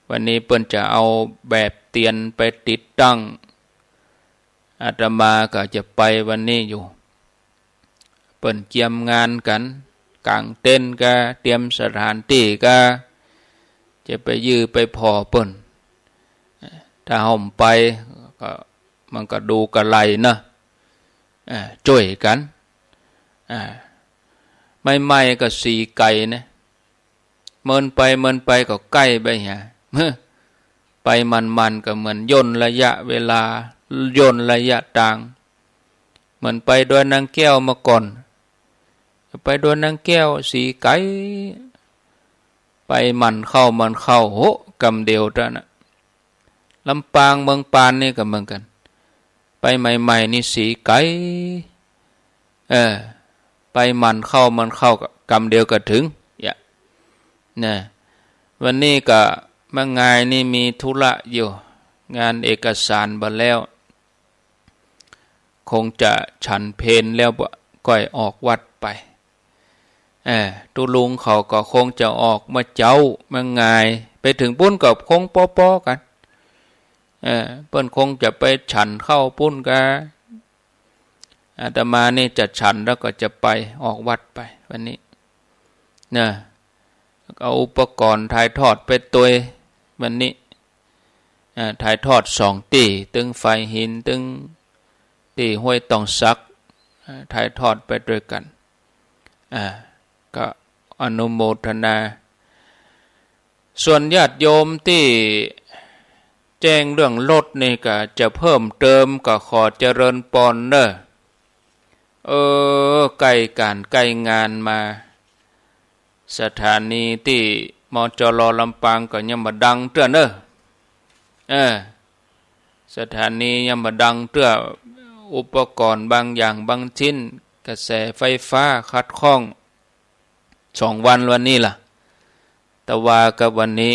วันนี้เปิ้นจะเอาแบบเตียนไปติดตั้งอาตมาก็จะไปวันนี้อยู่เปิ้นเตรียมงานกันกางเต็นท์ก็เตรียมสถานที่ก็จะไปยื้อไปพอเปิ้นถ้าห่มไปก็มันก็ดูกะไหลนะช่วยกันไม่ก็สีไก่นะเมินไปก็ใกล้ไปฮะไปมันก็เหมือนย่นระยะเวลาย่นระยะต่างเหมือนไปดอยนางแก้วมาก่อนไปดอยนางแก้วสีไก่ไปมันเข้าโหกำเดียวจ้ะนะลำปางเมืองปานนี่ก็เหมือนกันไปใหม่ๆนี่สีไก่ไปมันเข้าก็กำเดียวก็ถึงนะวันนี้ก็มางายนี่มีธุระอยู่งานเอกสารบัดแล้วคงจะฉันเพลแล้วก่อยออกวัดไปตุลุงเขาก็คงจะออกมาเจ้ามางายไปถึงปุ้นกับคงป้อกันเปิ้นคงจะไปฉันเข้าปุ้นกันอาตมานี่จะฉันแล้วก็จะไปออกวัดไปวันนี้นะเอาอุปกรณ์ถ่ายทอดไปตัววันนี้ถ่ายทอด2 ตีตึงไฟหินตึงตีห้วยตองซักถ่ายทอดไปด้วยกันก็อนุโมทนาส่วนญาติโยมที่แจ้งเรื่องรถนี่ก็จะเพิ่มเติมก็ขอเจริญปอนเนอะใกล้การใกล้งานมาสถานีที่มจรลำปางก็ยังมาดังเตื้อเนอะสถานียังมาดังเตื้ออุปกรณ์บางอย่างบางชิ้นกระแสไฟฟ้าขัดข้อง2 วันนี้ล่ะแต่ว่ากับวันนี้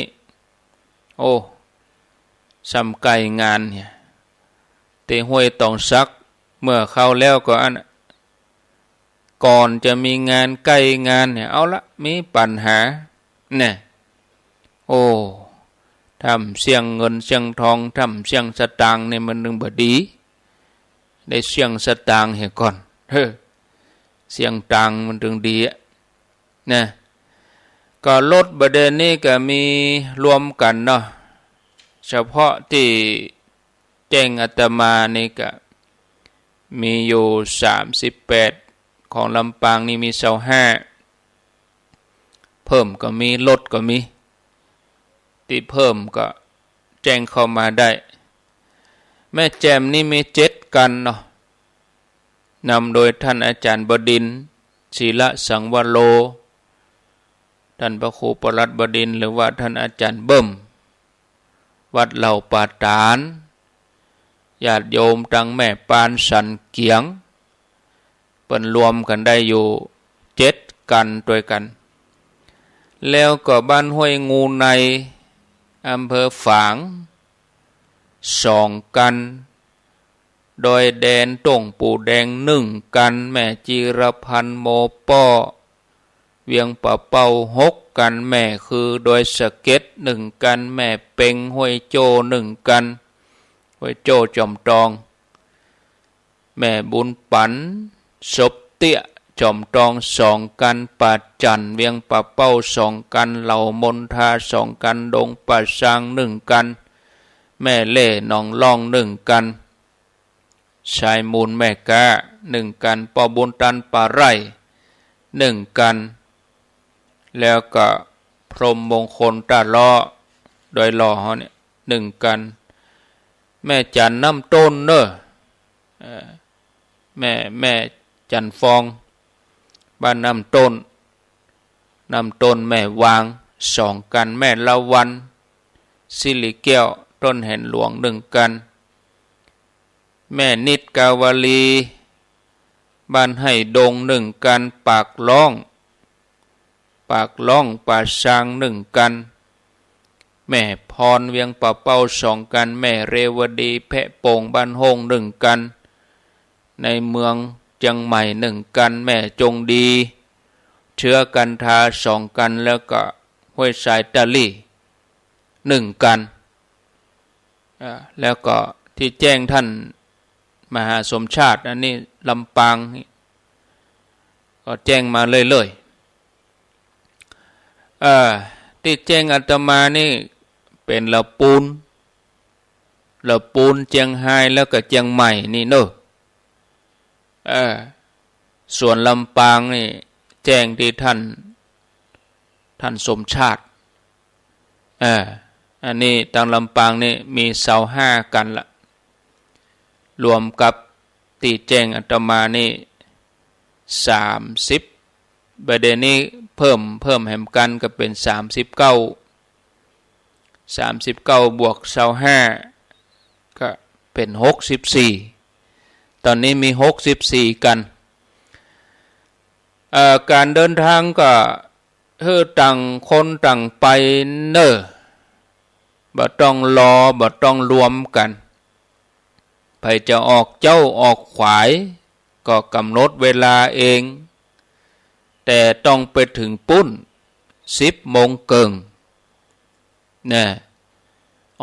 สำไก่งานเนี่ยเตห้วยตองซักเมื่อเข้าแล้วก็ก่อนจะมีงานใกล้งานเนี่ยเอาละมีปัญหาเนี่ยทำเสียงเงินเสียงทองทำเสียงสตางค์เนี่ยมันนึงบ่ดีได้เสียงสตางค์ให้ก่อนเสียงตังมันถึงดีนะก็ลดประเด็นนี้ก็มีรวมกันเนาะเฉพาะที่แจ้งอาตมานี่ก็มีอยู่38ของลำปางนี่มี25เพิ่มก็มีลดก็มีที่เพิ่มก็แจ้งเข้ามาได้แม่แจ่มนี่มี7กันเนาะนำโดยท่านอาจารย์บดินทร์ศิลสังวโรท่านพระครูปลัดบดินทร์หรือว่าท่านอาจารย์เบิ่มวัดเหล่าป่าตานญาติโยมตั้งแม่ปานสันเกียงเปิ้นรวมกันได้อยู่7กันด้วยกันแล้วก็บ้านห้วยงูในอำเภอฝาง2 กันโดยแดนต่งปู่แดง1 กันแม่จีรพันธ์โมป้อ เวียงปะเป่า6กันแม่คือโดยสะเก็ด1กันแม่เป่งห้วยโจ1กันห้วยโจจอมตองแม่บุญปันศพเตี้ยจอมตอง2กันป่าจันเวียงปะเป้า2กันเหล่ามนทา2กันดงป่าซาง1กันแม่เล่หนองล่อง1กันชายมูลแม่กา1กันปอบุญตันป่าไร่1กันแล้วก็พรหมมงคลตาล้อโดยล้อเขาเนี่ย1กันแม่จันน้ำต้นเนอะแม่จันฟองบ้านน้ำต้นแม่วาง2กันแม่ละวันสิริแก้วต้นแห่นหลวง1กันแม่นิดกาวลีบ้านให้ดง1กันปากล่องป่าช้าง1กันแม่พรเวียงปะเป้า2กันแม่เรวดีแพะโป่งบ้านโฮง1กันในเมืองเชียงใหม่1กันแม่จงดีเชื้อกันทา2กันแล้วก็ห้วยสายตะลี่1กันแล้วก็ที่แจ้งท่านมหาสมชาติอันนี้ลำปางก็แจ้งมาเลยที่แจ้งอาตมานี่เป็นละปูนเจียงไฮ้แล้วก็เจียงใหม่นี่เนอะส่วนลำปางนี่แจ้งที่ท่านสมชาติอันนี้ทางลำปางนี่มี25กันละรวมกับที่แจ้งอาตมานี่30ประเด็นนี้เพิ่มแหมกันก็เป็น39บวก25ก็เป็น64ตอนนี้มี64กันการเดินทางก็ต่างคนต่างไปเนอะบ่ต้องรอบ่ต้องรวมกันไปจะออกเจ้าออกขวายก็กำหนดเวลาเองแต่ต้องไปถึงปุ้น10 โมงเกิงเนี่ย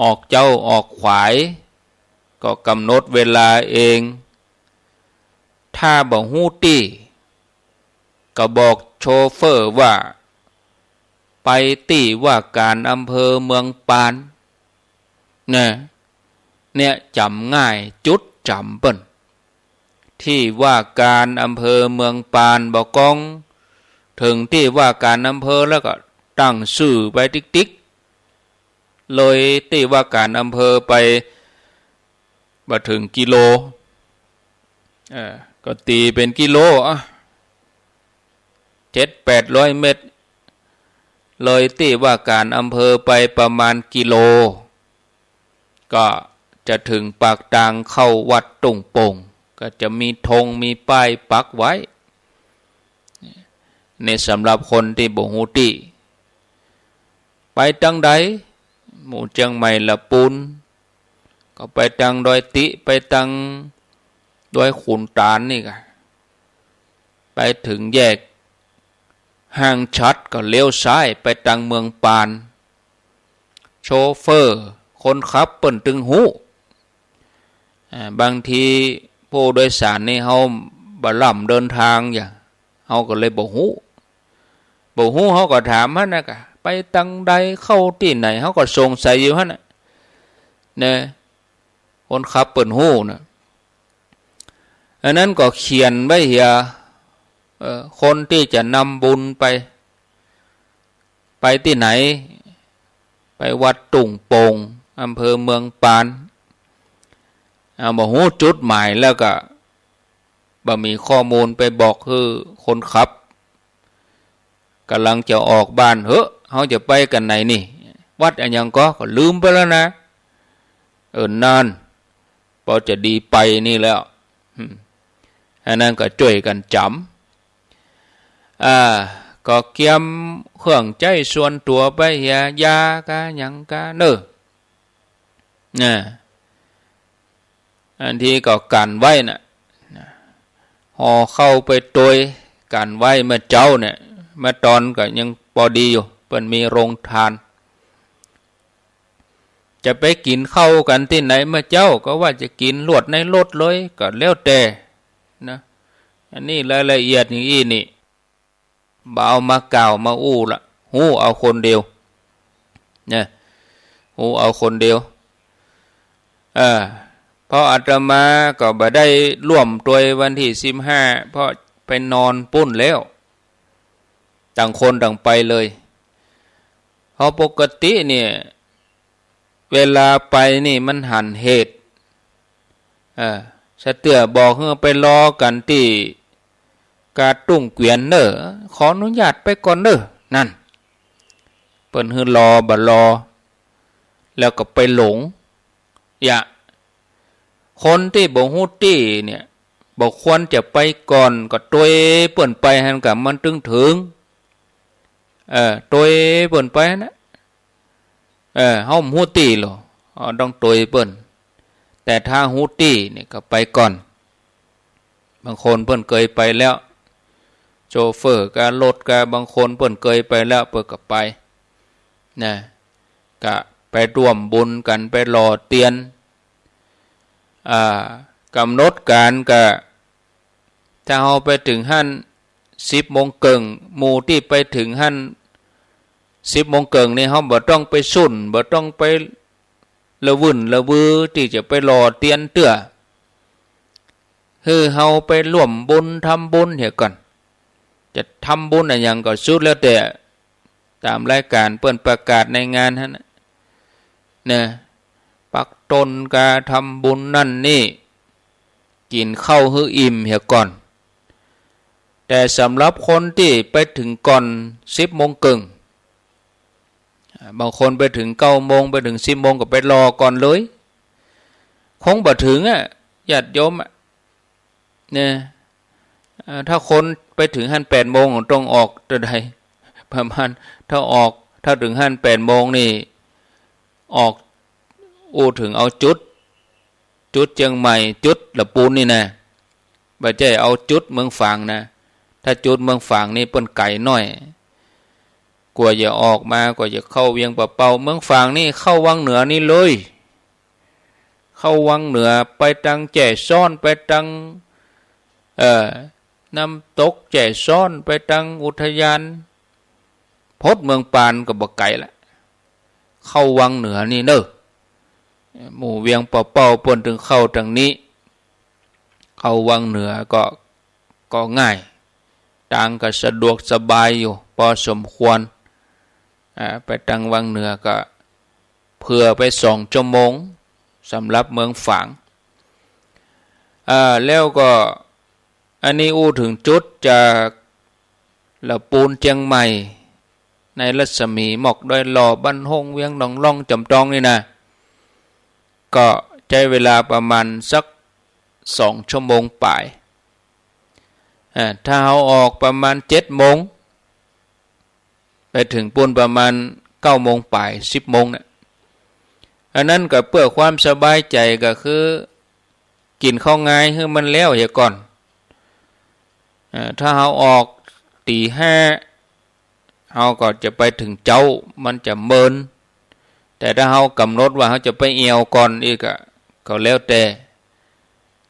ออกเจ้าออกขวายก็กำหนดเวลาเองถ้าบ่ฮู้ตี้ก็บอกโชเฟอร์ว่าไปตี้ว่าการอำเภอเมืองปานเนี่ยจำง่ายจุดจำเปิ้นที่ว่าการอำเภอเมืองปานบอกกองถึงที่ว่าการอำเภอแล้วก็ตั้งชื่อไปติ๊กเลยที่ว่าการอำเภอไปมาถึงกิโลก็ตีเป็นกิโล700-800 เมตรเลยที่ว่าการอำเภอไปประมาณกิโลก็จะถึงปากทางเข้าวัดตุงโป่งก็จะมีธงมีป้ายปักไว้ในสำหรับคนที่บ่ฮู้ติไปจังใดหมู่เชียงใหม่ละปูนก็ไปจังดอยติไปจังดอยขุนตาลนี่ก็ไปถึงแยกห้างชัดก็เลี้ยวซ้ายไปจังเมืองปานโชเฟอร์คนขับเปิ้นตึงหูบางทีผู้โดยสารนี่เฮาบ่ล่ำเดินทางอย่างเฮาก็เลยบ่ฮู้เฮาก็ถามหั่นน่ะก็ไปตังใดเข้าที่ไหนเฮาก็สงสัยอยู่หั่นน่ะเนี่ยคนขับเปิ้นฮู้น่ะอันนั้นก็เขียนไว้เหียคนที่จะนำบุญไปที่ไหนไปวัดตุงโป่งอำเภอเมืองปานบ่ฮู้จุดหมายแล้วก็บ่มีข้อมูลไปบอกคือคนขับกำลังจะออกบ้านเฮาจะไปกันไหนนี่วัดอันยังก็ลืมไปแล้วนะนั่นพอจะดีไปนี่แล้วอันนั้นก็ช่วยกันจำก็เกียมเครื่องใจส่วนตัวไปเฮียยากะหยังกะเนอะอันที่ก็กันไว้น่ะห่อเข้าไปตัวกันไว้เมื่อเจ้าเนี่ย เมื่อตอนก็ยังพอดีอยู่เปิ้นมีโรงทานจะไปกินข้าวกันที่ไหนเมื่อเจ้าก็ว่าจะกินลวดในรถเลยก็แล้วแต่นะอันนี้รายละเอียดอย่างนี้นี่บ่เอามากล่าวมาอู้ละหูเอาคนเดียวเนี่ยหูเอาคนเดียวเพราะอาตมาก็บ่ได้ร่วมตัววันที่15เพราะไปนอนปุ้นแล้วต่างคนต่างไปเลยเพราะปกติเนี่ยเวลาไปนี่มันหันเหตุสะเตือบอกให้ไปรอกันที่กาตุ้งเกวียนเนอขออนุญาตไปก่อนเนอนั่นเปิ้นให้รอบ่รอแล้วก็ไปหลงคนที่บ่ฮู้ตี้เนี่ยบ่ควรจะไปก่อนก็ตัวเปิ้นไปหั่นก็มันถึงตัวเปิ้นไปนะเฮาฮู้ตี้หรอต้องตัวเปิ้นแต่ถ้าฮู้ตี้นี่ก็ไปก่อนบางคนเปิ้นเคยไปแล้วโชเฟอร์ก็รถก็บางคนเปิ้นเคยไปแล้วเปิ้นก็ไปนะก็ไปร่วมบุญกันไปรอเตียนกำหนดการก็ถ้าเฮาไปถึงหั่น10 โมงครึ่งหมู่ที่ไปถึงหั่น10 โมงครึ่งนี่เฮาบ่ต้องไปสุ่นบ่ต้องไปละวุ่นละวือที่จะไปรอเตียนเตื้อคือเฮาไปร่วมบุญทำบุญเหี่ยก่อนจะทำบุญอะไรอย่างก็สุดแล้วแต่ตามรายการเปิ้นประกาศในงานหั่นนะปักตนกาทำบุญนั่นนี่กินข้าวให้อิ่มเหี่ยก่อนแต่สำหรับคนที่ไปถึงก่อน10 โมงครึ่งบางคนไปถึง9 โมงไปถึง10 โมงก็ไปรอก่อนเลยคงบ่ถึงญาติโยมเนี่ยถ้าคนไปถึงหั่น8 โมงต้องออกเท่าใดประมาณถ้าถึงหั่น8 โมงนี่ออกถึงเอาจุดเชียงใหม่จุดละปูนนี่นะบ่ใช่เอาจุดเมืองฝางนะถ้าจุดเมืองฝางนี่เปิ้นไก่น้อยกว่าจะออกมากว่าจะเข้าเวียงปะเปาเมืองฝางนี่เข้าวังเหนือนี่เลยเข้าวังเหนือไปทางแจ่ซ้อนไปทางน้ำตกแจ่ซ้อนไปทางอุทยานพดเมืองปานก็บ่ไกลละเข้าวังเหนือนี่เด้อหมู่เวียงปะเปาเปิ้นถึงเข้าทางนี้เข้าวังเหนือก็ง่ายทางก็สะดวกสบายอยู่พอสมควรไปทางวังเหนือก็เพื่อไป2 ชั่วโมงสำหรับเมืองฝางแล้วก็อันนี้ถึงจุดจากละปูนเชียงใหม่ในรัศมีหมอกดอยหล่อบ้านฮงเวียงหนองล่องจำจองนี่นะก็ใช้เวลาประมาณสัก2 ชั่วโมงปลายถ้าเอาออกประมาณ7 โมงไปถึงปูนประมาณ9 โมงปลาย10 โมงเนี่ยอันนั้นก็เพื่อความสบายใจก็คือกินข้าวง่ายให้มันแล้วเหี่ยก่อนถ้าเอาออกตี 5เราก็จะไปถึงเจ้ามันจะเมินแต่ถ้าเรากำหนดว่าเราจะไปเอวก่อนอีกก็แล้วแต่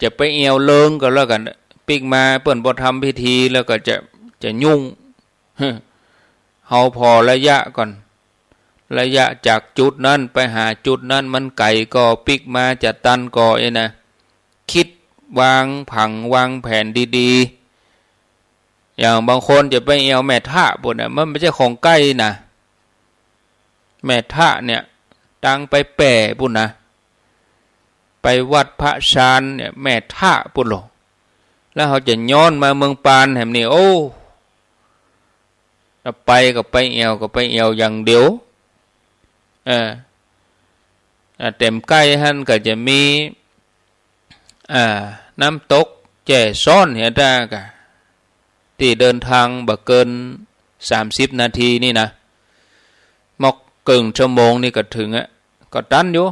จะไปเอวเลิงก็แล้วกันปิกมาเปิ้นบ่ทำพิธีแล้วก็จะยุ่งเฮาพอระยะก่อนระยะจากจุดนั้นไปหาจุดนั้นมันไกลก็ปิกมาจะตันก็นะคิดวางผังวางแผนดีๆอย่างบางคนจะไปเอวแม่ท่าพุ่นมันไม่ใช่ของใกล้นะแม่ท่าเนี่ยตังไปแป่พุ่นนะไปวัดพระชานเนี่ยแม่ท่าพุ่นหรอแล้วเขาจะย้อนมาเมืองปานแห่งนี้ไปก็ไปเอวอย่างเดียวเต็มใกล้หั่นก็จะมีน้ำตกแจ่ซ้อนเหี่ยได้ก็ที่เดินทางบ่เกิน30 นาทีนี่นะมอกกึ่งชั่วโมงนี่ก็ถึงก็ตันอยู่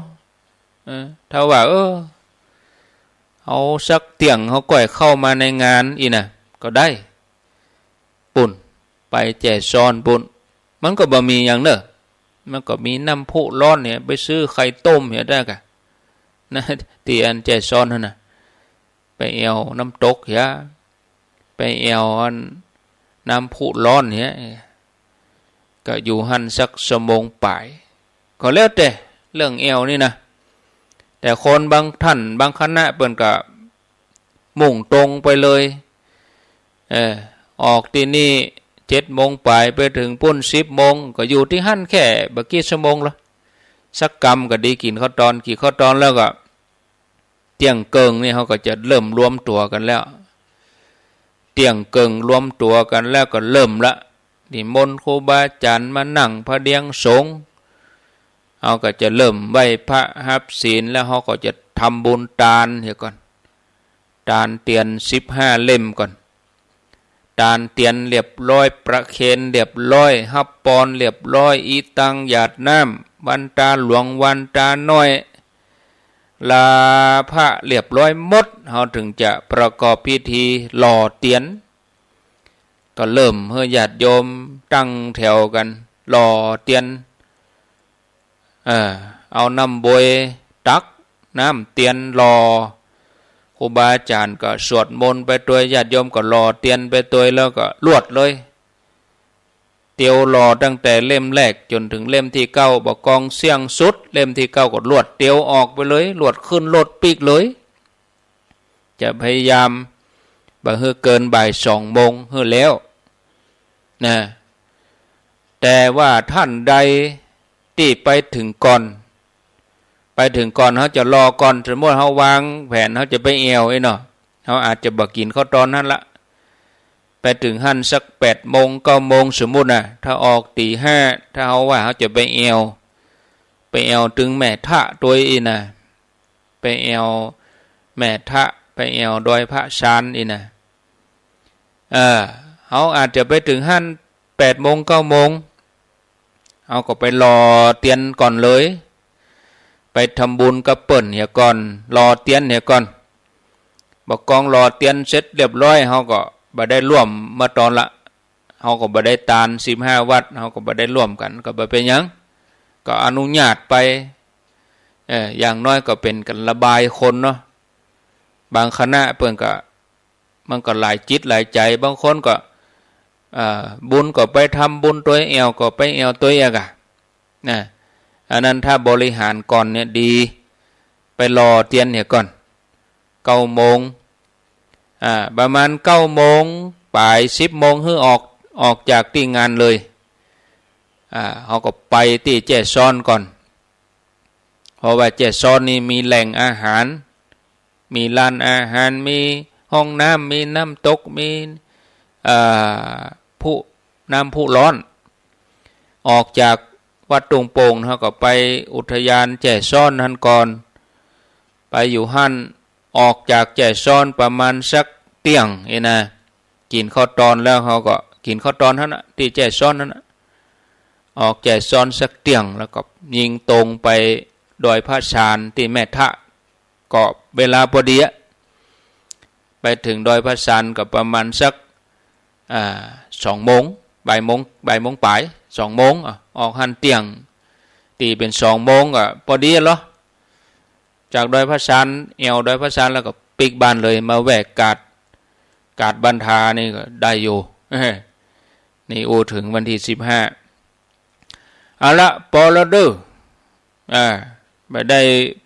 ถ้าว่าเอาสักเตียงเขาก่อยเข้ามาในงานอีนะก็ได้ปุ่น ไปแจซ้อนปุ่นมันก็บ่มีอย่างเนอะมันก็มีน้ำพุร้อนเนี่ยไปซื้อไข่ต้มเนี่ยได้กะนะตีอันแจซ้อนนั่นน่ะไปเอวน้ำตกเหี้ยไปเอวอันน้ำพุร้อนเนี่ยก็อยู่หันสักชั่วโมงป่ายก็แล้วแต่เรื่องเอวนี่นะแต่คนบางท่านบางคณะเปิ้นก็มุ่งตรงไปเลยออกที่นี่7 โมงป่ายไปถึงปุ้น10 โมงก็อยู่ที่หั่นแค่บักกี่ชั่วโมงละสักกำก็ดีกินข้าวตอนกี่ข้าวตอนแล้วก็เตียงเกิงนี่เขาก็จะเริ่มรวมตัวกันแล้วเตียงเกิงรวมตัวกันแล้วก็เริ่มละนิมนต์ครูบาอาจารย์มานั่งพระเดียงสงฆ์เขาก็จะเริ่มไหว้พระรับศีลแล้วเขาก็จะทำบุญทานเดี๋ยวก่อนทานเตียน15 เล่มก่อนทานเตียนเรียบร้อยประเคนเรียบร้อยฮับปอนเรียบร้อยอีตังหยาดน้ำวันตาหลวงวันตาน้อยลาพระเรียบร้อยหมดเขาถึงจะประกอบพิธีหล่อเตียนก็เริ่มให้ญาติโยมตั้งแถวกันหล่อเตียนเอาน้ำบวยตักน้ำเตียนหล่อครูบาอาจารย์ก็สวดมนต์ไปตัวญาติโยมก็หล่อเตียนไปตัวแล้วก็ลวดเลยเตียวหล่อตั้งแต่เล่มแรกจนถึงเล่มที่9บอกกองเสียงสุดเล่มที่9ก็ลวดเตียวออกไปเลยลวดขึ้นรถปีกเลยจะพยายามบ่ให้เกินบ่าย2 โมงให้แล้วนะแต่ว่าท่านใดที่ไปถึงก่อนเขาจะรอก่อนสมมติเขาวางแผนเขาจะไปเอวเนาะเขาอาจจะบักกินข้าวตอนนั้นละไปถึงหั่นสัก8 โมง9 โมงสมมุตินะถ้าออกตี 5ถ้าเขาว่าเขาจะไปเอวถึงแม่ทะตัวอีนะไปเอวแม่ทะไปเอวดอยพระชานอีนะเขาอาจจะไปถึงหั่น8 โมง9 โมงเอาก็ไปรอเตียนก่อนเลยไปทำบุญกับเปิ้นเหียก่อนรอเตียนเหียก่อนบอกกองรอเตียนเสร็จเรียบร้อยเขาก็บ่ได้ร่วมมาตอนละเขาก็บ่ได้ทาน15 วัดเขาก็บ่ได้ร่วมกันก็บ่เป็นหยังก็อนุญาตไปอย่างน้อยก็เป็นกันระบายคนเนาะบางคณะเปิ้นก็มันก็หลายจิตหลายใจบางคนก็บุญก็ไปทำบุญตัวเอวก็ไปเอวตัวเองนะอันนั้นถ้าบริหารก่อนเนี่ยดีไปรอเตียนเนี่ยก่อน9 โมงประมาณ9 โมงบ่าย10 โมงให้ออกจากที่งานเลยเขาก็ไปที่แจซ้อนก่อนเพราะว่าแจซ้อนนี่มีแหล่งอาหารมีร้านอาหารมีห้องน้ำมีน้ำตกมีน้ำพุร้อนออกจากวัดตุงโป่งเขาก็ไปอุทยานแจซ้อนนั่นก่อนไปอยู่หั่นออกจากแจซ้อนประมาณสักเที่ยงนะกินข้าวตอนแล้วเขาก็กินข้าวตอนนั่นนะที่แจซ้อนนั่นนะออกแจซ้อนสักเที่ยงแล้วก็ยิงตรงไปดอยพระชานที่แม่ทะก็เวลาพอดีไปถึงดอยพระชานก็ประมาณสัก2 โมงบ่ายโมงปลาย2 โมงออกหั่นเตียงตีเป็น2 โมงก็พอดีเหรอจากดอยพระชานเอวดอยพระชานแล้วก็ปิกบ้านเลยมาแวกกาดบันทานี่ก็ได้อยู่นี่ถึงวันที่15เอาละพอแล้วดื้อไม่ได้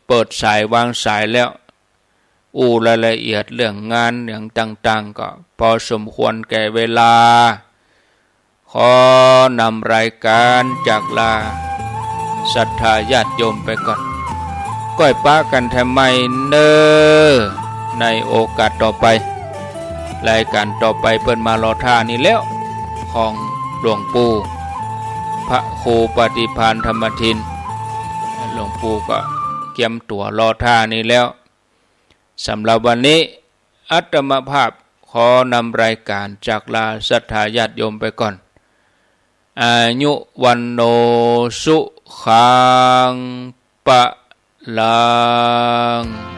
เปิดสายวางสายแล้วรายละเอียดเรื่องงานอย่างต่างๆก็พอสมควรแก่เวลาขอนำรายการจากลาศรัทธาญาติโยมไปก่อนก้อยป้ากันทำไมเนอในโอกาสต่อไปรายการต่อไปเปิ้นมารอท่านี่แล้วของหลวงปู่พระครูปฏิภาณธรรมทินหลวงปู่ก็เกียมตัวรอท่านี่แล้วสำหรับวันนี้อัตมภาพขอนำรายการจากลาศรัทธาญาติโยมไปก่อนอายุวันโนสุขังปะลัง